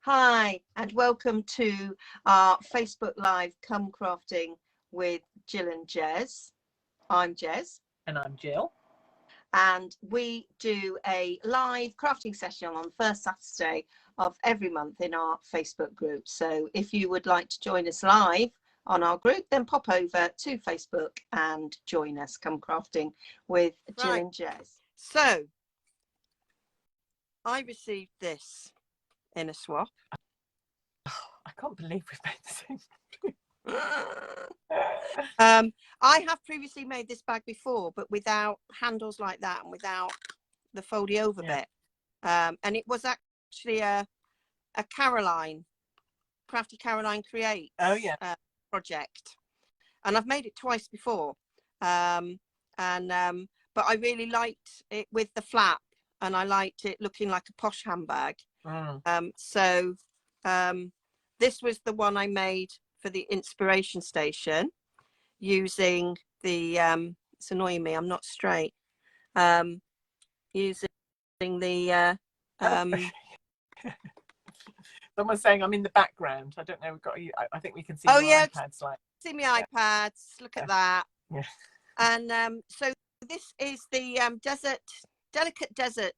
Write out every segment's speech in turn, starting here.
Hi, and welcome to our Facebook Live Come Crafting with Jill and Jez. I'm Jez. And I'm Jill. And we do a live crafting session on the first Saturday of every month in our Facebook group. So if you would like to join us live on our group, then pop over to Facebook and join us. Come Crafting with Jill and Jez. So I received this in a swap. I can't believe we've made the same. I have previously made this bag before, but without handles like that and without the foldy over bit. And it was actually a Caroline, Crafty Caroline Creates project. And I've made it twice before. But I really liked it with the flap, and I liked it looking like a Posh handbag. This was the one I made for the inspiration station using the it's annoying me, I'm not straight, using the Someone's saying I'm in the background. I don't know, we've got you. I think we can see iPads, like see my iPads, look at that. And so this is the delicate desert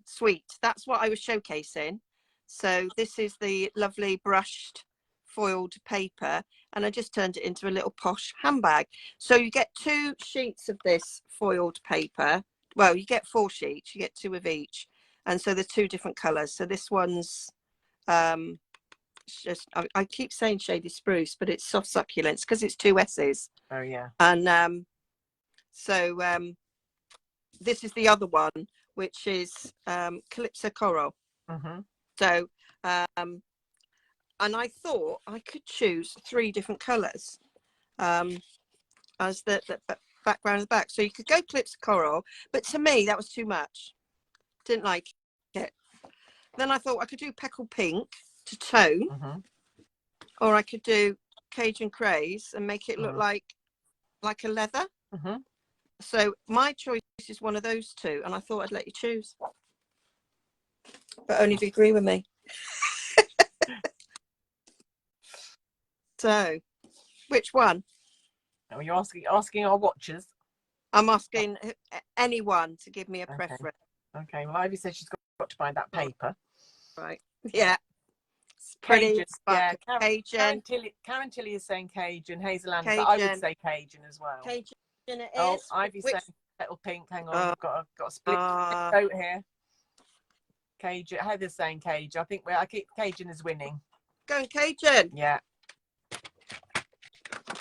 suite. That's what I was showcasing. So this is the lovely brushed foiled paper, and I just turned it into a little Posh handbag. So you get 2 sheets of this foiled paper. Well, you get 4 sheets, you get 2 of each, and so there's 2 different colors. So this one's just, I keep saying shady spruce, but it's soft succulents because it's 2 S's. And this is the other one, which is Calypso Coral. So and I thought I could choose 3 different colors as the background of the back. So you could go Calypso Coral, but to me that was too much. Didn't like it. Then I thought I could do Peckle Pink to tone, or I could do Cajun Craze and make it look like a leather. So my choice is one of those 2, and I thought I'd let you choose, but only if you agree with me. So, which one? Oh, you're asking our watchers? I'm asking anyone to give me a preference. Okay. Well, Ivy says she's got to buy that paper. Right. Yeah. It's pretty. Cajun. Yeah. Cajun. Karen Tilly is saying Cajun. Hazel Ann, I would say Cajun as well. Cajun it is. Oh, Ivy's saying Petal Pink. Hang on, I've got a split vote here. Cajun. Heather's saying Cajun. I keep Cajun as winning. Going Cajun. Yeah.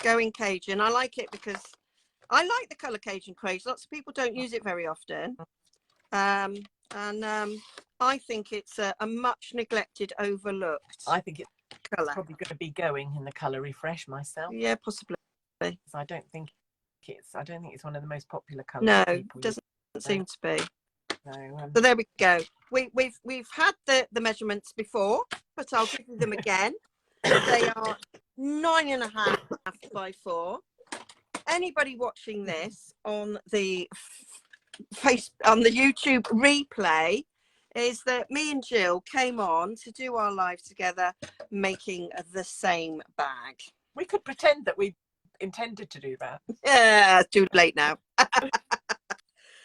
Going Cajun. I like it because I like the colour Cajun Craze. Lots of people don't use it very often. And I think it's a much neglected, overlooked. I think it's probably going to be going in the colour refresh myself. Yeah, possibly. I don't think it's one of the most popular colours. No, it doesn't seem to be. No, so there we go. We've had the measurements before, but I'll give you them again. They are 9.5 by 4. Anybody watching this on the YouTube replay is that me and Jill came on to do our live together, making the same bag. We could pretend that we intended to do that. Yeah, it's too late now.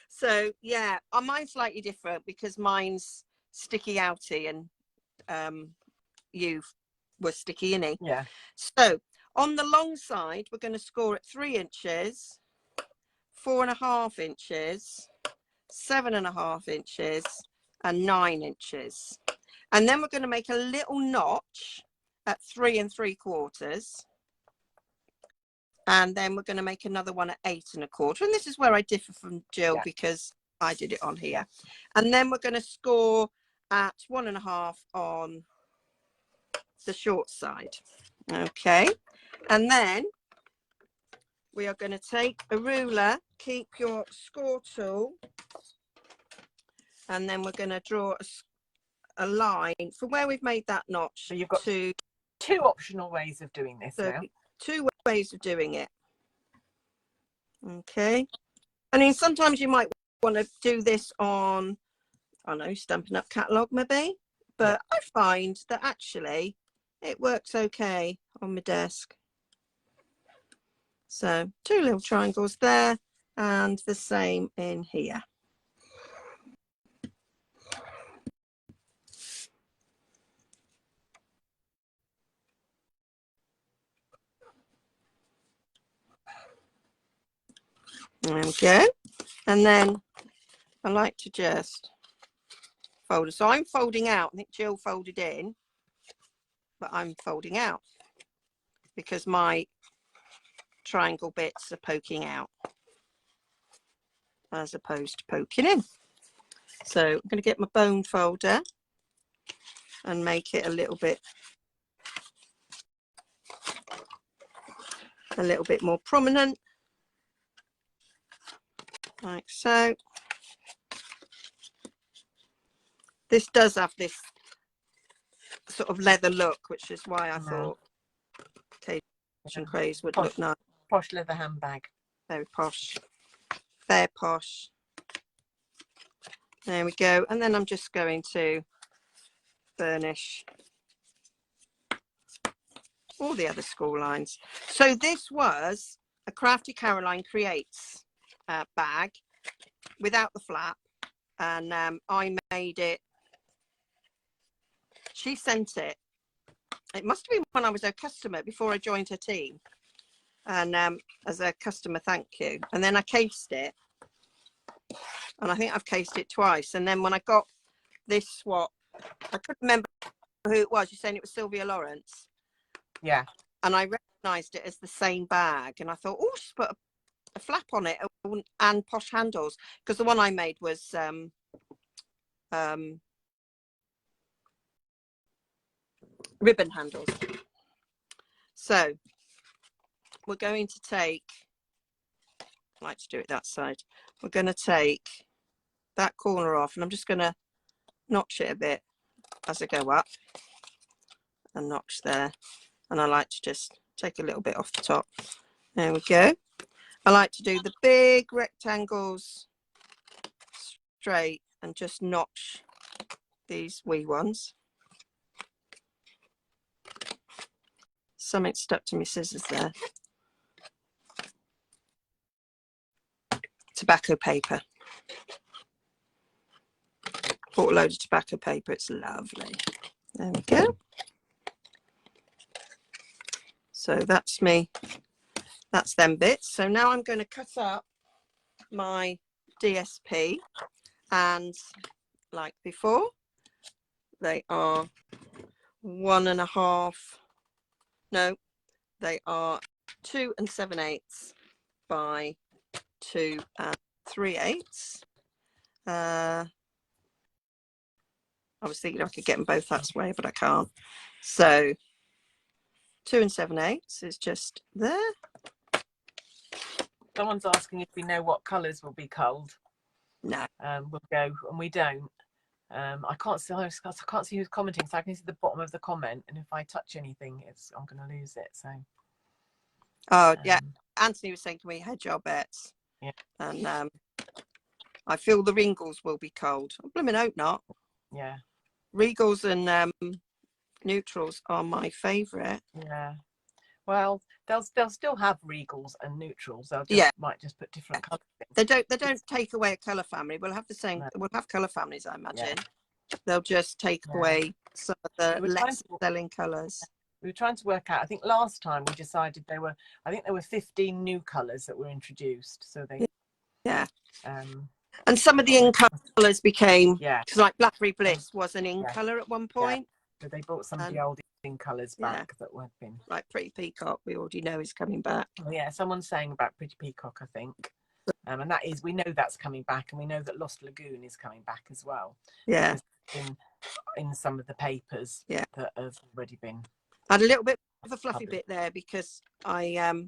So yeah, mine's slightly different because mine's sticky outy and you were sticky inny. Yeah. So on the long side, we're going to score at 3 inches, 4.5 inches, 7.5 inches, and 9 inches. And then we're going to make a little notch at 3 3/4. And then we're going to make another one at 8 1/4. And this is where I differ from Jill because I did it on here. And then we're going to score at 1.5 on the short side. Okay. And then we are going to take a ruler, keep your score tool, and then we're going to draw a line from where we've made that notch. So you've got 2 optional ways of doing this now. 2 ways of doing it. Okay. I mean, sometimes you might want to do this on, I don't know, Stampin' Up! Catalogue maybe. but I find that actually it works okay on my desk. So 2 little triangles there, and the same in here. There we go. And then I like to just fold it. So I'm folding out. I think Jill folded in, but I'm folding out because my triangle bits are poking out as opposed to poking in. So I'm going to get my bone folder and make it a little bit more prominent, like so. This does have this sort of leather look, which is why I thought Cage and Craze would look nice. Posh leather handbag. Very posh. Fair posh. There we go. And then I'm just going to burnish all the other school lines. So this was a Crafty Caroline Creates bag without the flap, and I made it. She sent it. It must have been when I was her customer before I joined her team, and as a customer thank you. And then I cased it, and I think I've cased it twice. And then when I got this swap, I couldn't remember who it was. You're saying it was Sylvia Lawrence. Yeah. And I recognised it as the same bag, and I thought, oh, she's put a flap on it and posh handles, because the one I made was ribbon handles. So we're going to take, I like to do it that side. We're going to take that corner off, and I'm just going to notch it a bit as I go up, and notch there. And I like to just take a little bit off the top. There we go. I like to do the big rectangles straight and just notch these wee ones. Something stuck to my scissors there. Tobacco paper. Bought a load of tobacco paper. It's lovely. There we go. So that's me. That's them bits. So now I'm going to cut up my DSP, and like before, they are 1.5. No, they are 2 7/8 by 2 3/8. I was thinking I could get them both that way, but I can't. So 2 7/8 is just there. Someone's asking if we know what colours will be culled. No. We'll go, and we don't. I can't see who's commenting, so I can see the bottom of the comment, and if I touch anything, I'm going to lose it. So. Oh yeah, Anthony was saying, can we hedge our bets? Yeah. And I feel the Ringles will be cold. I blooming hope not. Yeah. Regals and neutrals are my favourite. Yeah. Well, they'll still have regals and neutrals. They'll might just put different colours in. They don't take away a colour family. We'll have the same. No. We'll have colour families, I imagine. Yeah. They'll just take away some of the less selling colours. We were trying to work out. I think last time we decided there were 15 new colours that were introduced. So they. Yeah. And some of the in colours became. Yeah. Because like Blackberry Bliss was an in colour at one point. Yeah. So they brought some of the old in colours back that had been. Like Pretty Peacock, we already know is coming back. Oh, yeah, someone's saying about Pretty Peacock, I think. And that is, we know that's coming back, and we know that Lost Lagoon is coming back as well. Yeah. In some of the papers that have already been. I had a little bit of a fluffy bit there because I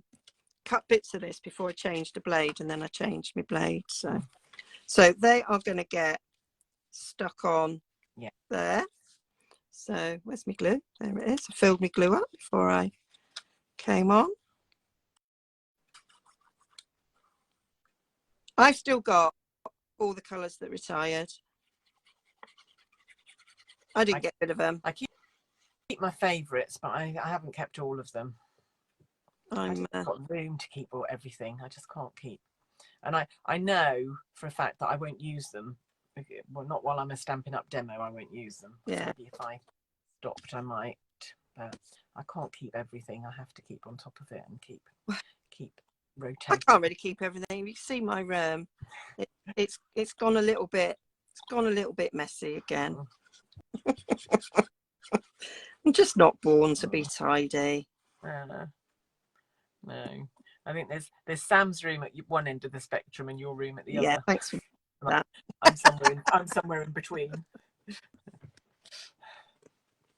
cut bits of this before I changed the blade, and then I changed my blade. So they are going to get stuck on there. So where's my glue? There it is. I filled my glue up before I came on. I've still got all the colours that retired. I didn't get rid of them. I keep my favourites, but I haven't kept all of them. I've got room to keep everything. I just can't keep. And I know for a fact that I won't use them. Well, not while I'm a Stampin' Up demo, I won't use them. Yeah. Maybe if I stopped, I might. But I can't keep everything. I have to keep on top of it and keep rotating. I can't really keep everything. You can see my it's gone a little bit. It's gone a little bit messy again. I'm just not born to be tidy. No. I think there's Sam's room at one end of the spectrum and your room at the other. Yeah, thanks for that. I'm somewhere in between.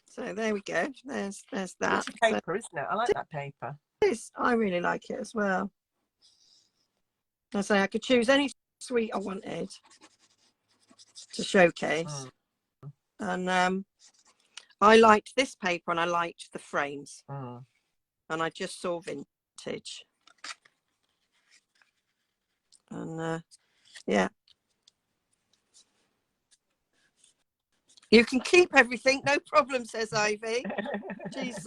So there we go. There's that. It's a paper, isn't it? I like that paper. I really like it as well. I say I could choose any suite I wanted to showcase. And I liked this paper and I liked the frames. And I just saw vintage. And yeah. You can keep everything, no problem, says Ivy. She's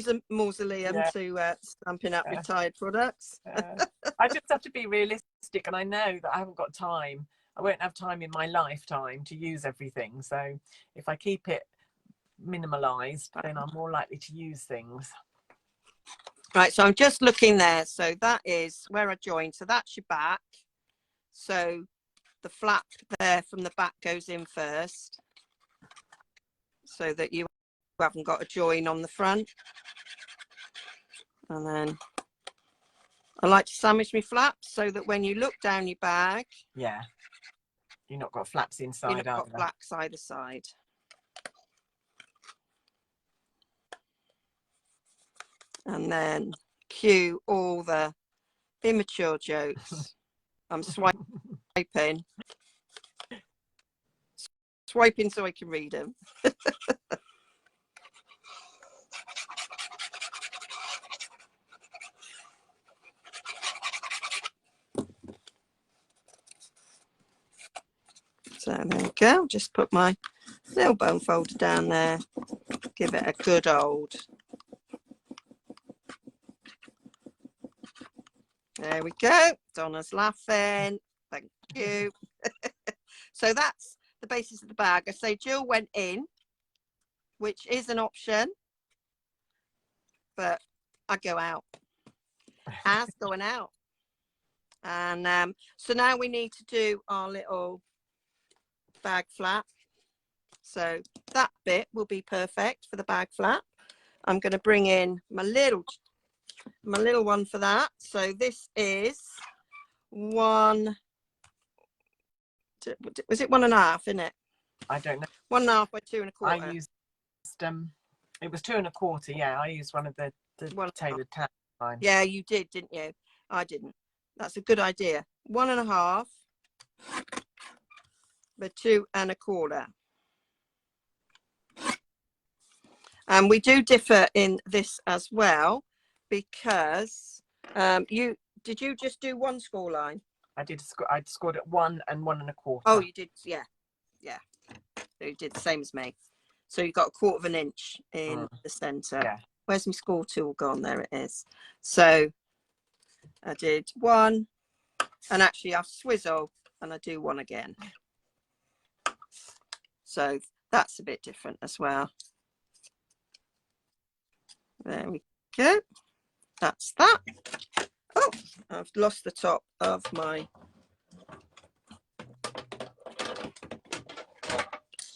a mausoleum to Stampin' Up retired products. I just have to be realistic, and I know that I haven't got time. I won't have time in my lifetime to use everything. So if I keep it minimalized, then I'm more likely to use things. Right, so I'm just looking there. So that is where I joined. So that's your back. So the flap there from the back goes in first, so that you haven't got a join on the front. And then I like to sandwich my flaps so that when you look down your bag, you're not got flaps inside. You've not got flaps either side. And then cue all the immature jokes. I'm swiping so I can read them. So there we go. Just put my little bone folder down there. Give it a good old. There we go. Donna's laughing. Thank you. So that's the basis of the bag. I say Jill went in, which is an option, but I go out. As going out. And so now we need to do our little bag flap. So that bit will be perfect for the bag flap. I'm going to bring in my little one for that. So this is one. Was it 1.5? Isn't it? I don't know. 1.5 by 2 1/4. I used it was 2 1/4. Yeah, I used one of the tailored tab line. Yeah, you did, didn't you? I didn't. That's a good idea. 1.5 by 2 1/4. And we do differ in this as well, because you just do one score line? I did. I scored at 1 and 1 1/4. Oh, you did, yeah. So you did the same as me. So you got 1/4 inch in the centre. Yeah. Where's my score tool gone? There it is. So I did 1, and actually I swizzle and I do 1 again. So that's a bit different as well. There we go. That's that. Oh, I've lost the top of my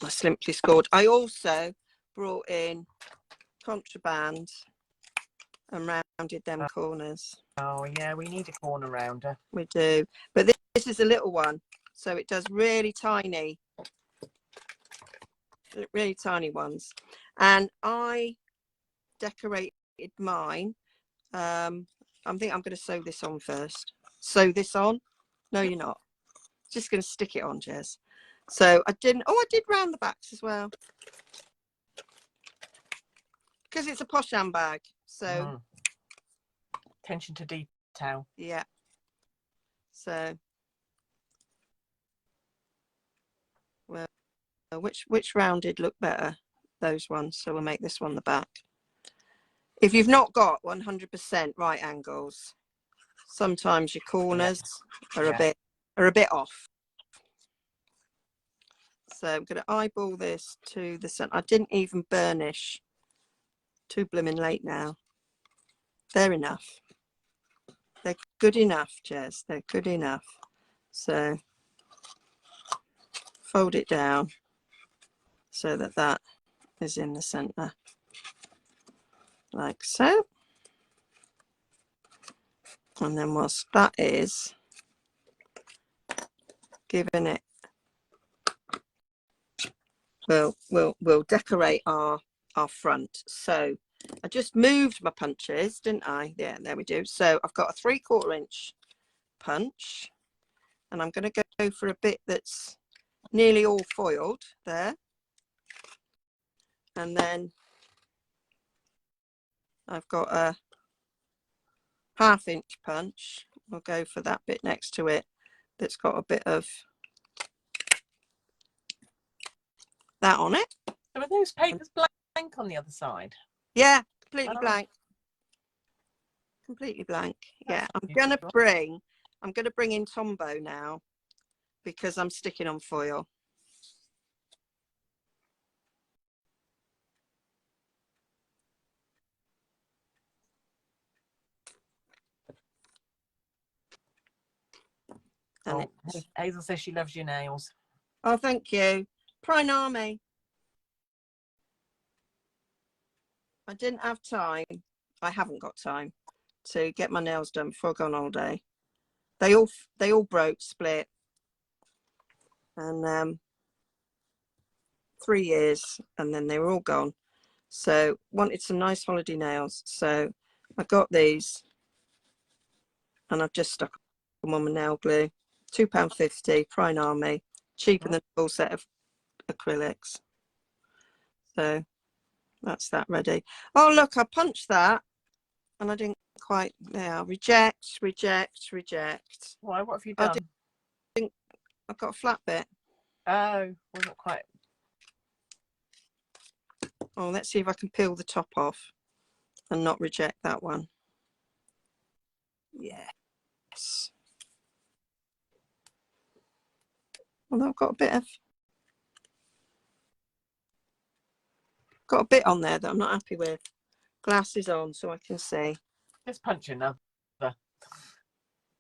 Simply Scored. I also brought in contraband and rounded them corners. Oh yeah, we need a corner rounder. We do, but this is a little one, so it does really tiny ones. And I decorated mine. I think I'm going to sew this on first. Sew this on? No, you're not. Just going to stick it on, Jez. So I did round the backs as well, because it's a Posh handbag. So attention to detail. Yeah. So which rounded look better? Those ones. So we'll make this one the back. If you've not got 100% right angles, sometimes your corners are a bit off. So I'm going to eyeball this to the center. I didn't even burnish. Too blooming late now. They're enough. They're good enough, Jez. They're good enough. So fold it down so that that is in the center, like so. And then whilst that is giving it, we'll decorate our front. So I just moved my punches, didn't I? Yeah, there we do. So I've got a 3/4 inch punch, and I'm going to go for a bit that's nearly all foiled there. And then I've got a 1/2 inch punch. We'll go for that bit next to it that's got a bit of that on it. So are those papers blank on the other side? Yeah, completely blank. Completely blank. Yeah, I'm gonna bring in Tombow now because I'm sticking on foil. And Hazel says she loves your nails. Oh, thank you. Prime Army. I didn't have time. I haven't got time to get my nails done before I go on holiday. They all broke, split, and 3 years, and then they were all gone. So wanted some nice holiday nails. So I got these, and I've just stuck them on my nail glue. £2.50, Prime Army, cheaper than a full set of acrylics. So that's that ready. Oh look, I punched that and I didn't quite. Yeah, reject. Why? What have you done? I've got a flat bit. Oh, well, not quite. Oh, let's see if I can peel the top off and not reject that one. Yes. Well, I've got a bit on there that I'm not happy with. Glasses on so I can see. Just punch another. Oh,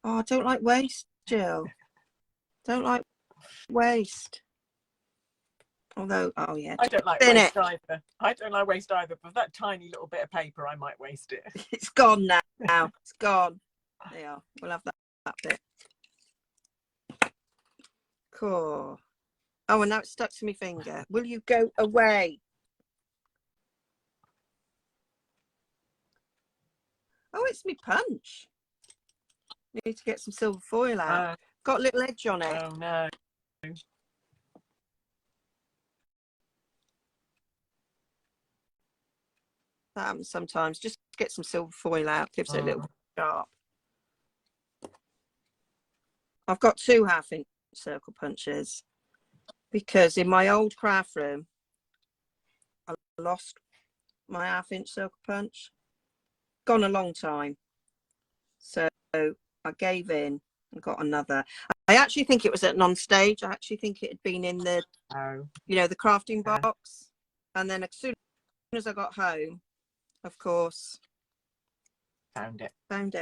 I don't like waste, Jill. Don't like waste. Although, oh yeah, I don't like waste either. I don't like waste either. But that tiny little bit of paper, I might waste it. It's gone now. It's gone. There you are. We'll have that bit. Cool. Oh, and now it's stuck to my finger. Will you go away? Oh, it's me punch. Need to get some silver foil out. Got a little edge on it. Oh no. That happens sometimes. Just get some silver foil out. Gives it a little sharp. I've got 2 1/2 inch circle punches because in my old craft room, I lost my 1/2 inch circle punch. Gone a long time. So I gave in and got another. I actually think it was at non-stage. I actually think it had been in the, the crafting box. And then as soon as I got home, of course, found it. And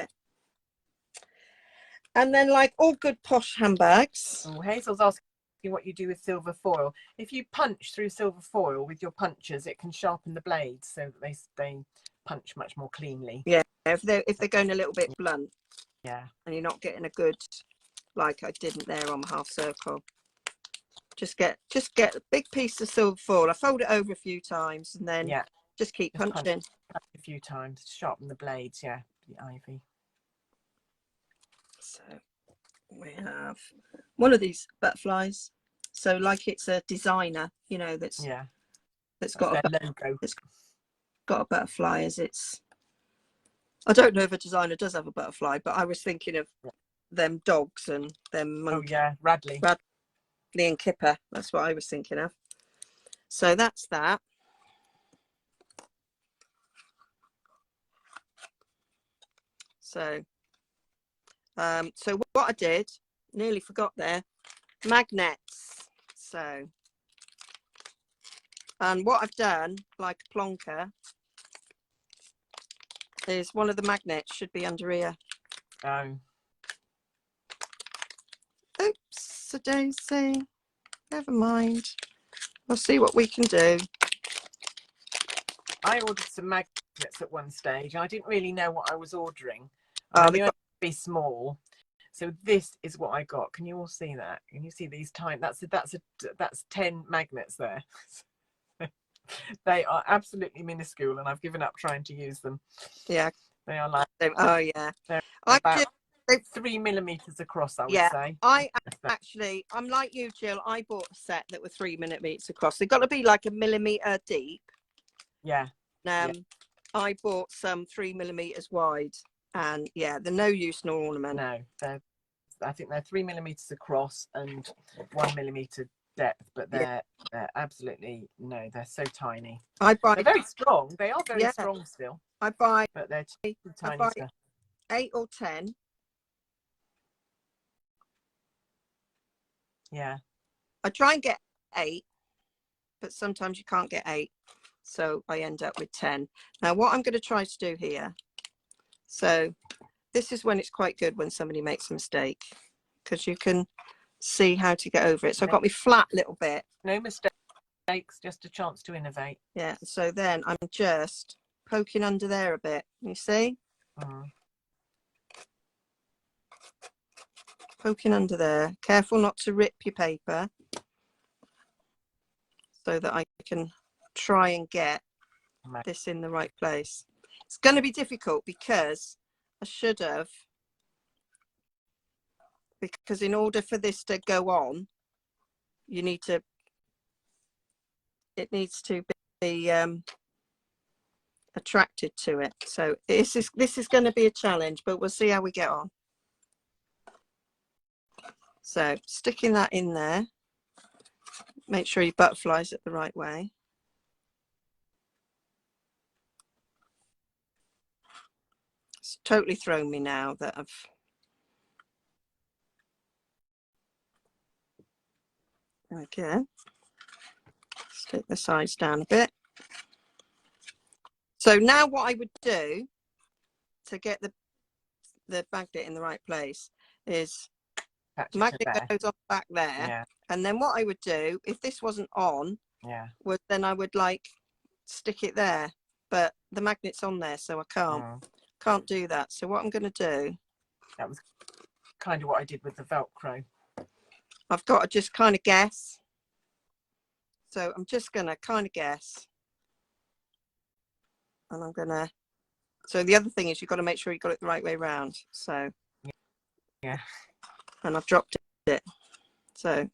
then, like all good Posh handbags. Oh, Hazel's asking what you do with silver foil. If you punch through silver foil with your punchers, it can sharpen the blades so that they punch much more cleanly. Yeah, if they're going a little bit blunt. Yeah. And you're not getting a good, like I didn't there on my half circle. Just get a big piece of silver foil. I fold it over a few times and then just keep punching. Punch a few times to sharpen the blades. Yeah, the ivy. So we have one of these butterflies. So like it's a designer, that's got a logo. It's got a butterfly as its. I don't know if a designer does have a butterfly, but I was thinking of them dogs and them monkeys. Oh yeah, Radley and Kipper. That's what I was thinking of. So that's that. So, so what I did, nearly forgot there, magnets. So, and what I've done, like a plonker, is one of the magnets should be under here. Oh. Oops, a daisy. Never mind. We'll see what we can do. I ordered some magnets at one stage. I didn't really know what I was ordering. Oh, I knew it'd be small. So this is what I got. Can you all see that? Can you see these tiny? That's 10 magnets there. They are absolutely minuscule, and I've given up trying to use them. Yeah, they are like. Oh yeah, they're about 3 millimeters across. I would say. I'm like you, Jill. I bought a set that were 3 millimeters across. They've got to be like a millimeter deep. Yeah. I bought some 3 millimeters wide, and yeah, they're no use nor ornament. No, I think they're 3 millimeters across and 1 millimeter depth, but they're absolutely they're so tiny. They're very strong. They are very strong still. But they're too tiny. 8 or 10. Yeah. I try and get 8, but sometimes you can't get 8, so I end up with 10. Now what I'm going to try to do here, so this is when it's quite good when somebody makes a mistake, because you can see how to get over it. So I've got my flat little bit. No mistakes, just a chance to innovate. Yeah, so then I'm just poking under there a bit. You see? Poking under there. Careful not to rip your paper, so that I can try and get this in the right place. It's going to be difficult because I should have, because in order for this to go on, you need to, it needs to be attracted to it. So this is going to be a challenge, but we'll see how we get on. So sticking that in there, make sure your butterfly's it the right way. It's totally thrown me now that I've again, stick the sides down a bit. So now what I would do to get the magnet in the right place is the magnet goes off back there, and then what I would do if this wasn't on, was then I would like stick it there, but the magnet's on there, so I can't do that. So what I'm going to do, that was kind of what I did with the Velcro. I've got to just kind of guess. So I'm just going to kind of guess. And I'm going to, so the other thing is you've got to make sure you got it the right way around. So, yeah. And I've dropped it. So,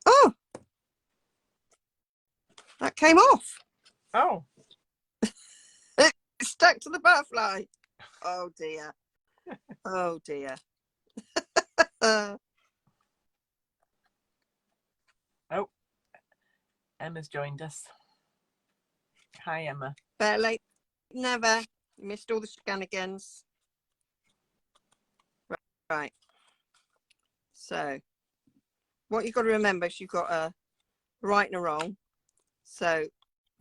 oh, that came off. Oh. It stuck to the butterfly. Oh dear. Oh dear. Oh, Emma's joined us. Hi, Emma. Better late than never. You missed all the shenanigans. Right. So, what you've got to remember is you've got a right and a wrong. So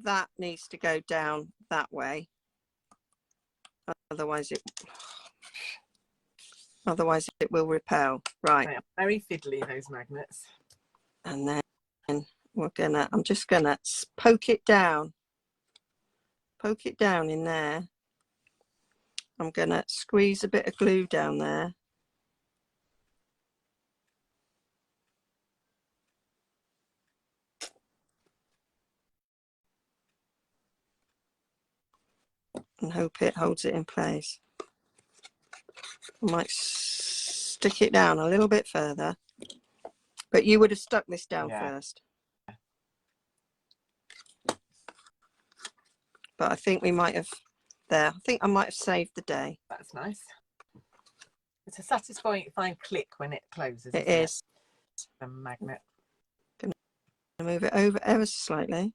that needs to go down that way. Otherwise it will repel. Right. They are very fiddly, those magnets. And then I'm just gonna poke it down. Poke it down in there. I'm gonna squeeze a bit of glue down there. And hope it holds it in place. I might stick it down a little bit further, but you would have stuck this down first. But I think we might have there. I think I might have saved the day. That's nice. It's a satisfying click when it closes. It is. A magnet. move it over ever so slightly.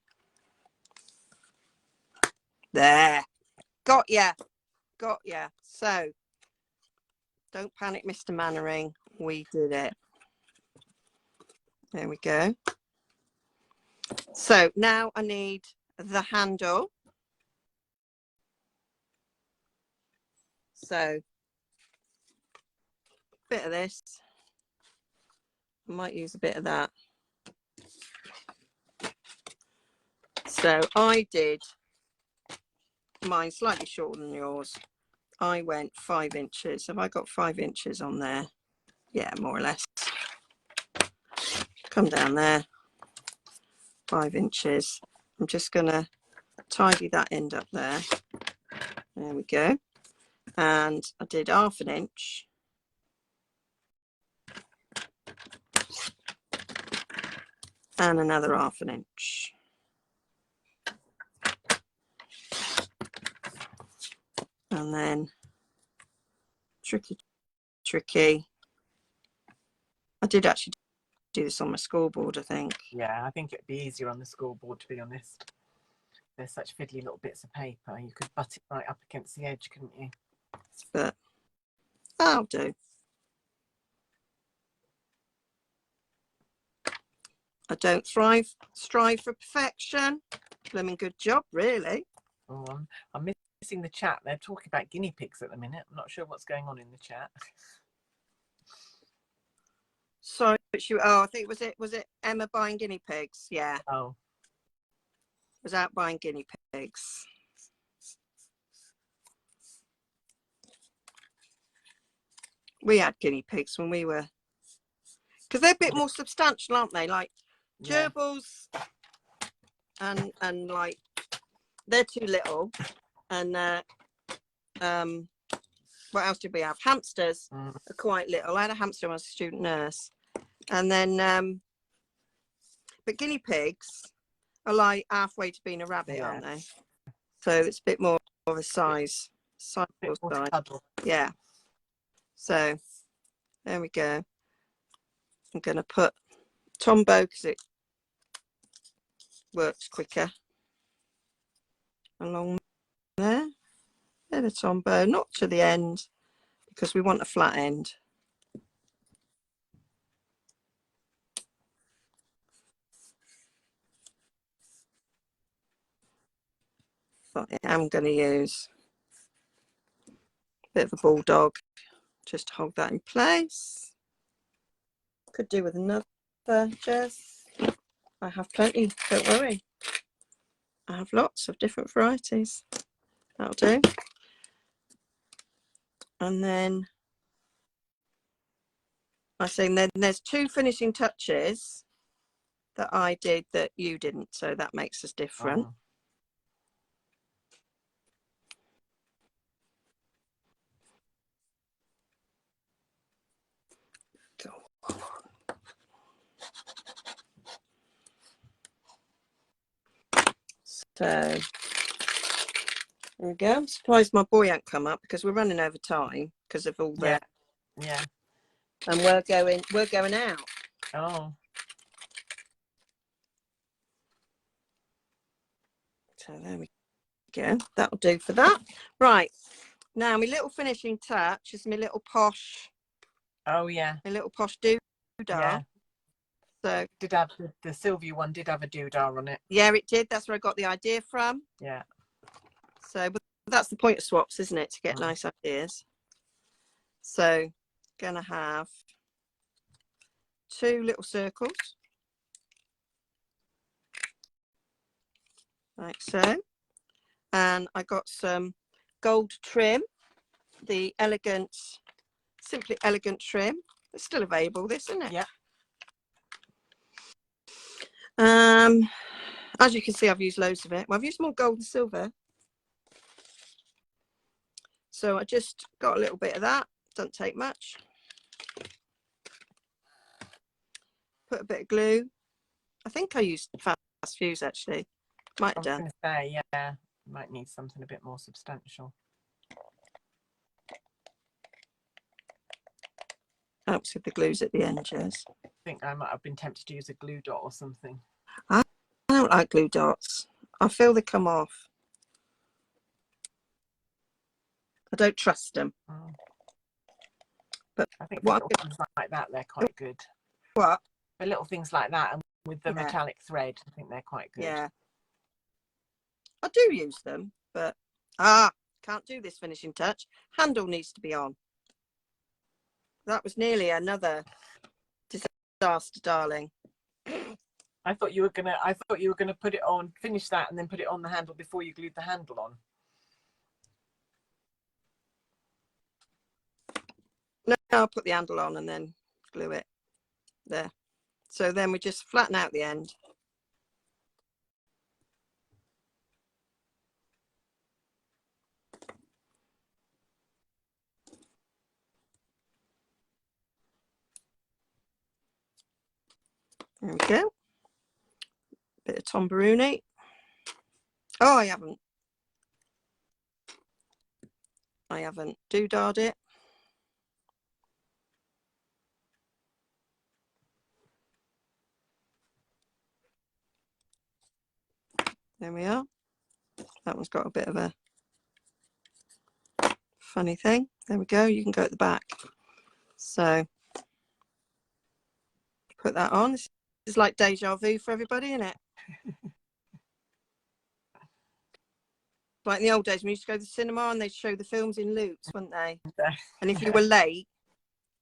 There. Got ya. Got ya. So, don't panic, Mr. Mannering. We did it. There we go. So now I need the handle. So, a bit of this. I might use a bit of that. So I did mine slightly shorter than yours. I went 5 inches. Have I got 5 inches on there? Yeah, more or less. Come down there. 5 inches. I'm just going to tidy that end up there. There we go. And I did 1/2 inch. And another 1/2 inch. And then tricky. I did actually do this on my scoreboard, I think. Yeah, I think it'd be easier on the scoreboard, to be honest. There's such fiddly little bits of paper. You could butt it right up against the edge, couldn't you? But that'll do. I don't strive for perfection. Blooming good job, really. Oh, I'm missing the chat. They're talking about guinea pigs at the minute. I'm not sure what's going on in the chat. Sorry, but I think was it Emma buying guinea pigs? Yeah. Oh. Was out buying guinea pigs. We had guinea pigs when we were, because they're a bit more substantial, aren't they? Like gerbils, and like they're too little. And what else did we have? Hamsters are quite little. I had a hamster when I was a student nurse, and then but guinea pigs are like halfway to being a rabbit, aren't they? So it's a bit more of a size. Yeah. So there we go. I'm going to put Tombow because it works quicker along there. Bit of Tombow, not to the end because we want a flat end. But I am going to use a bit of a bulldog just to hold that in place. Could do with another, Jess. I have plenty, don't worry. I have lots of different varieties. That'll do. And then I think then there's 2 finishing touches that I did that you didn't, so that makes us different. Go on. So there we go. I'm surprised my boy ain't come up because we're running over time because of all the and we're going out. Oh. So there we go. That'll do for that. Right. Now my little finishing touch is my little Posh. Oh yeah. My little Posh doodah. Yeah. So did have the Sylvia one did have a doodah on it. Yeah, it did. That's where I got the idea from. Yeah. So but that's the point of swaps, isn't it? To get nice ideas. So gonna have 2 little circles. Like so. And I got some gold trim, the elegant, simply elegant trim. It's still available, this, isn't it? Yeah. As you can see, I've used loads of it. Well, I've used more gold and silver. So I just got a little bit of that. Doesn't take much. Put a bit of glue. I think I used fast fuse actually. Might have done. I was going to say, yeah, might need something a bit more substantial. Helps with the glues at the end, Jess. I think I might have been tempted to use a glue dot or something. I don't like glue dots. I feel they come off. I don't trust them. But I think for little things like that, they're quite good. What? For little things like that, and with the metallic thread, I think they're quite good. Yeah. I do use them, but can't do this finishing touch. Handle needs to be on. That was nearly another disaster, darling. I thought you were gonna put it on, finish that, and then put it on the handle before you glued the handle on. No, I'll put the handle on and then glue it there. So then we just flatten out the end. There we go. Bit of Tombaruni. Oh, I haven't doodahed it. There we are. That one's got a bit of a funny thing. There we go. You can go at the back. So put that on. This is like deja vu for everybody, isn't it? Like in the old days, we used to go to the cinema and they'd show the films in loops, wouldn't they? And if you were late,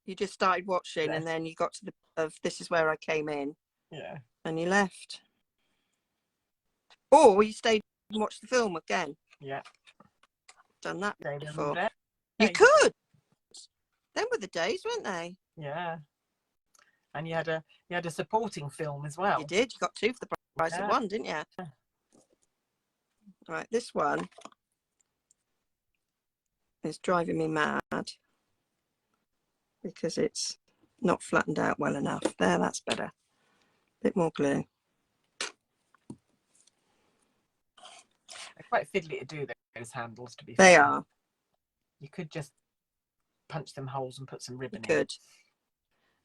you just started watching, and then you got to the of this is where I came in. Yeah. And you left. Or you stayed and watched the film again. Yeah. Done that before. Hey. You could. Them were the days, weren't they? Yeah. And you had a supporting film as well. You did. You got two for the price of one, didn't you? Yeah. Right, this one is driving me mad because it's not flattened out well enough. There, that's better. Bit more glue. They're quite fiddly to do those handles, to be fair. They fair. are. You could just punch them holes and put some ribbon in.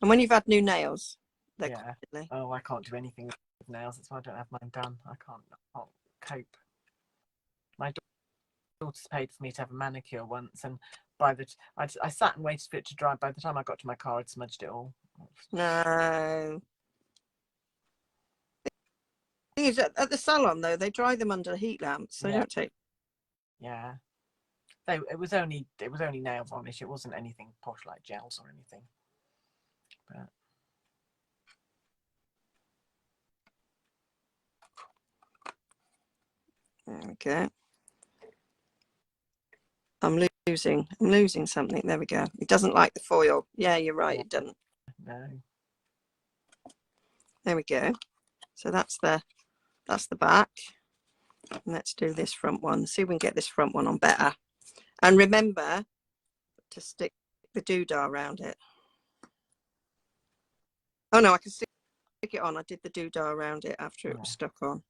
And when you've had new nails, they're quite fiddly. Oh, I can't do anything with nails. That's why I don't have mine done. I can't cope. My daughter's paid for me to have a manicure once, and I sat and waited for it to dry. By the time I got to my car, I'd smudged it all. No. The thing is, at the salon though, they dry them under heat lamps, so they don't take. Yeah. It was only nail varnish. It wasn't anything posh like gels or anything. But there we go. I'm losing something. There we go. It doesn't like the foil. Yeah, you're right. It doesn't. No. There we go. So that's the back. And let's do this front one. See if we can get this front one on better. And remember to stick the doodah around it. Oh no, I can stick it on. I did the doodah around it after it was stuck on.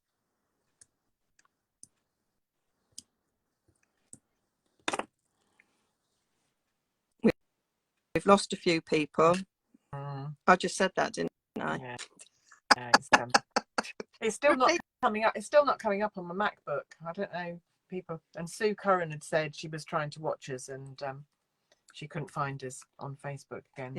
We've lost a few people. I just said that, didn't I? Yeah, it's still not coming up. It's still not coming up on my MacBook. I don't know, people. And Sue Curran had said she was trying to watch us, and she couldn't find us on Facebook again.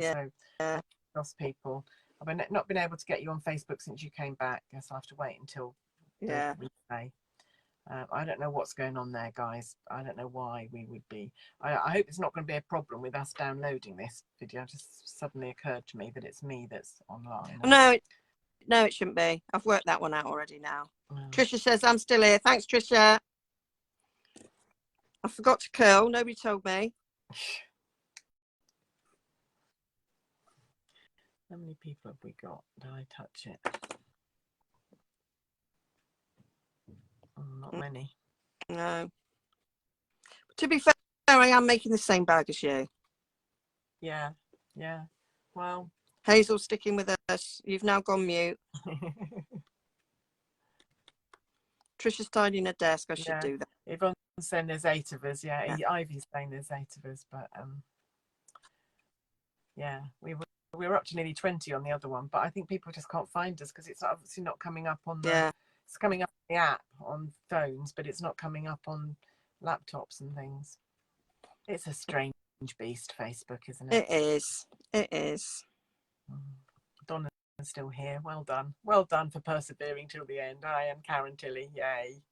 So lost people. I've not been able to get you on Facebook since you came back. Guess I'll have to wait until the replay. I don't know what's going on there, guys. I don't know why we would be. I hope it's not going to be a problem with us downloading this video. It just suddenly occurred to me that it's me that's online. No, it shouldn't be. I've worked that one out already now. Trisha says I'm still here. Thanks, Trisha. I forgot to curl. Nobody told me. How many people have we got? Did I touch it? Not many. No. But to be fair, I am making the same bag as you. Yeah. Well, Hazel's sticking with us. You've now gone mute. Trisha's tidying her desk. I should do that. Yvonne's saying there's 8 of us. Yeah. Ivy's saying there's 8 of us, but we we're up to nearly 20 on the other one, but I think people just can't find us because it's obviously not coming up on the, it's coming up on the app on phones, but it's not coming up on laptops and things. It's a strange beast, Facebook, isn't it? It is. It is. Donna's still here. Well done. Well done for persevering till the end. I am Karen Tilley. Yay.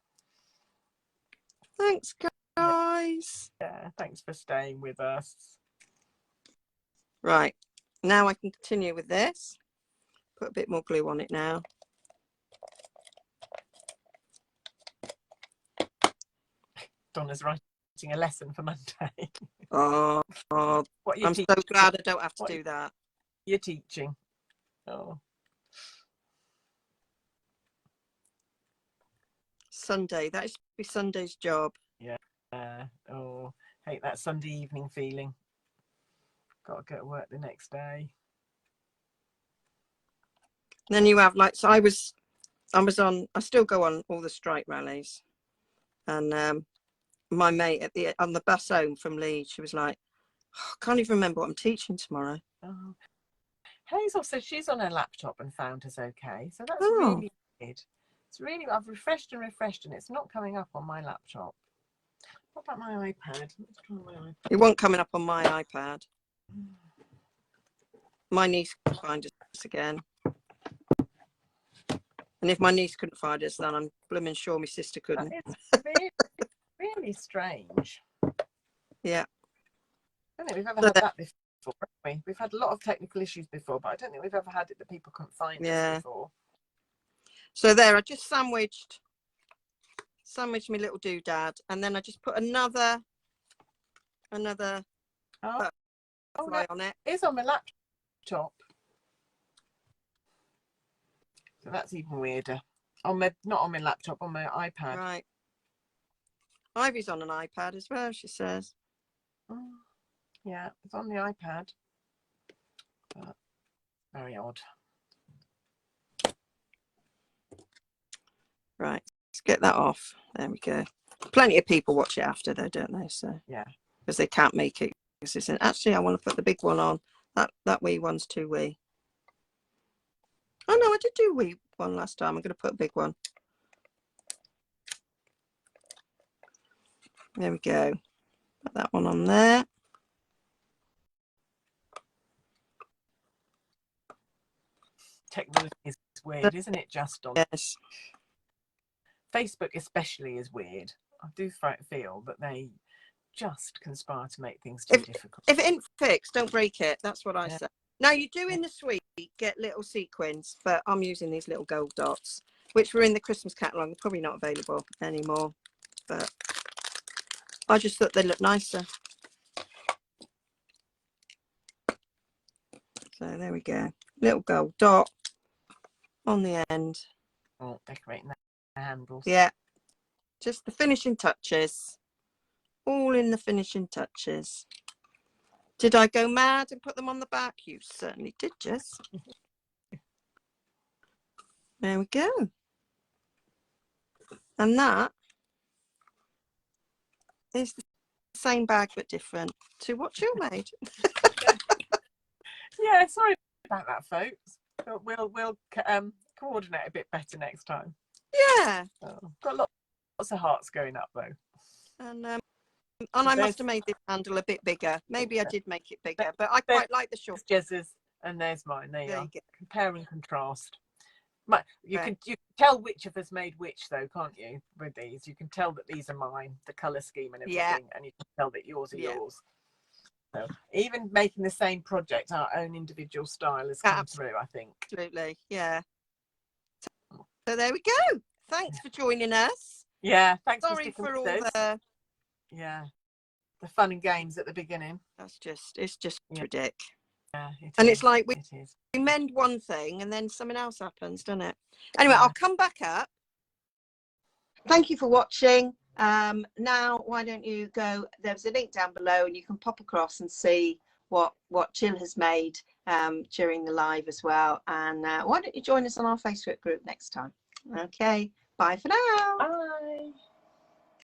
Thanks, guys. Yeah, thanks for staying with us. Right. Now I can continue with this. Put a bit more glue on it now. Donna's writing a lesson for Monday. Oh, what I'm teaching? So glad I don't have to do that. You're teaching. Oh. Sunday. That should be Sunday's job. Yeah. Oh, hate that Sunday evening feeling. Got to go to work the next day. And then you have like, so I still go on all the strike rallies, and my mate on the bus home from Leeds, she was like, oh, I can't even remember what I'm teaching tomorrow. Oh. Hazel said she's on her laptop and found us okay, so that's really weird. It's really, I've refreshed and it's not coming up on my laptop. What about my iPad? Let's try my iPad. It won't coming up on my iPad. My niece can find us again. And if my niece couldn't find us, then I'm blooming sure my sister couldn't. It's really, really strange. Yeah. I don't think we've ever had that before, have we? We've had a lot of technical issues before, but I don't think we've ever had it that people couldn't find us before. So there, I just sandwiched my little doodad, and then I just put another butterfly on it. It's on my laptop. So that's even weirder. Not on my laptop, on my iPad. Right. Ivy's on an iPad as well, she says. Oh, yeah, it's on the iPad. But very odd. Right, let's get that off. There we go. Plenty of people watch it after though, don't they? So yeah, because they can't make it. Actually, I want to put the big one on. That wee one's too wee. Oh no, I did do a wee one last time. I'm going to put a big one. There we go. Put that one on there. Technology is weird, isn't it, just on? Yes. Facebook especially is weird. I do feel that they just conspire to make things too difficult. If it ain't fixed, don't break it. That's what I say. Now, you do in the suite get little sequins, but I'm using these little gold dots, which were in the Christmas catalogue. They're probably not available anymore, but I just thought they looked nicer. So there we go. Little gold dot on the end. Oh, decorating the handles. Yeah. Just the finishing touches. All in the finishing touches. Did I go mad and put them on the back? You certainly did, Jess. There we go. And that is the same bag but different to what you made. Yeah, sorry about that, folks. But we'll coordinate a bit better next time. Yeah. Got lots of hearts going up though. And I must have made this handle a bit bigger. Maybe I did make it bigger, but I quite like the short. Jez's, and there's mine. There you are. Compare and contrast. You can tell which of us made which, though, can't you? With these, you can tell that these are mine, the colour scheme and everything, and you can tell that yours are yours. So even making the same project, our own individual style has come through, I think. Absolutely, yeah. So there we go. Thanks for joining us. Yeah, thanks. Sorry for all the the fun and games at the beginning. It's just ridiculous. Yeah, it's like we mend one thing and then something else happens, doesn't it? Anyway, I'll come back up. Thank you for watching. Now, why don't you go? There's a link down below, and you can pop across and see what Jill has made during the live as well. And why don't you join us on our Facebook group next time? Okay, bye for now. Bye.